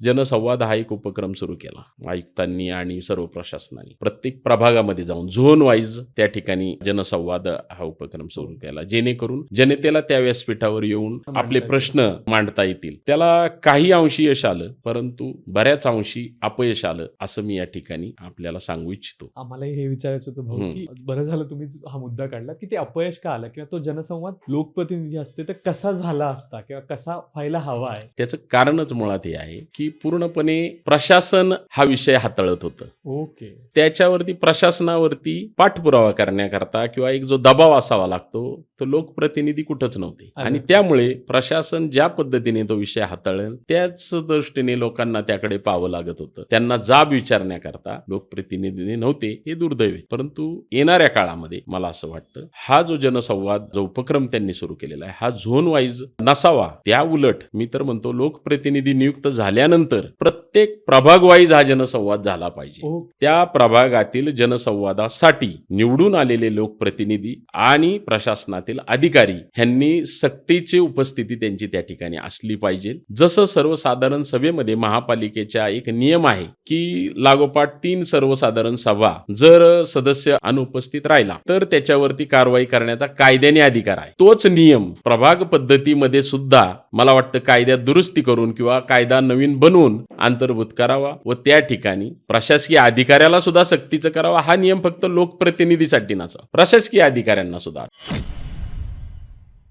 जनसंवाद हा एक उपक्रम सुरू केला आयुक्तांनी आणि सर्व प्रशासनाने. प्रत्येक प्रभागामध्ये जाऊन झोन वाईज त्या ठिकाणी जनसंवाद हा उपक्रम सुरू केला, जेणेकरून जनतेला त्या व्यासपीठावर येऊन आपले प्रश्न मांडता येतील. त्याला काही अंशी यश आलं, परंतु बऱ्याच अंशी अपयश आलं, असं मी या ठिकाणी आपल्याला सांगू इच्छितो. आम्हाला हे विचारायचं होतं भाऊ, की बरं झालं तुम्ही हा मुद्दा काढला, की ते अपयश का आलं किंवा तो जनसंवाद लोकप्रतिनिधी असते तर कसा झाला असता किंवा कसा व्हायला हवा आहे. त्याचं कारणच मुळात हे आहे की पूर्णपणे प्रशासन हा विषय हाताळत होतं. ओके. त्याच्यावरती प्रशासनावरती पाठपुरावा करण्याकरता किंवा एक जो दबाव असावा लागतो तो लोकप्रतिनिधी कुठंच नव्हते. आणि त्यामुळे प्रशासन ज्या पद्धतीने तो विषय हाताळेल त्याच दृष्टीने लोकांना त्याकडे पाहावं लागत होतं. त्यांना जाब विचारण्याकरता लोकप्रतिनिधी नव्हते, हे दुर्दैव आहे. परंतु येणाऱ्या काळामध्ये मला असं वाटतं हा जो जनसंवाद जो उपक्रम त्यांनी सुरू केलेला आहे हा झोन वाईज नसावा. त्या उलट मी तर म्हणतो लोकप्रतिनिधी नियुक्त झाल्यानंतर प्रत्येक प्रभाग वाईज हा जनसंवाद झाला पाहिजे. त्या प्रभागातील जनसंवादासाठी निवडून आलेले लोकप्रतिनिधी आणि प्रशासनातील अधिकारी ह्यांनी सक्तीची उपस्थिती त्यांची त्या ठिकाणी असली पाहिजे. जसं सर्वसाधारण सभेमध्ये महापालिकेचा एक नियम आहे की लागोपाठ 3 सर्वसाधारण सभा जर सदस्य अनुपस्थित राहिला तर त्याच्यावरती कारवाई करण्याचा कायद्याने अधिकार आहे. तोच नियम प्रभाग पद्धतीमध्ये सुद्धा मला वाटतं कायद्यात दुरुस्ती करून किंवा कायदा नवीन बनवून अंतर्भूत करावा व त्या ठिकाणी प्रशासकीय अधिकाऱ्याला सुद्धा सक्तीचं करावा. हा नियम फक्त लोकप्रतिनिधीसाठी नसावा, प्रशासकीय अधिकाऱ्यांना सुद्धा.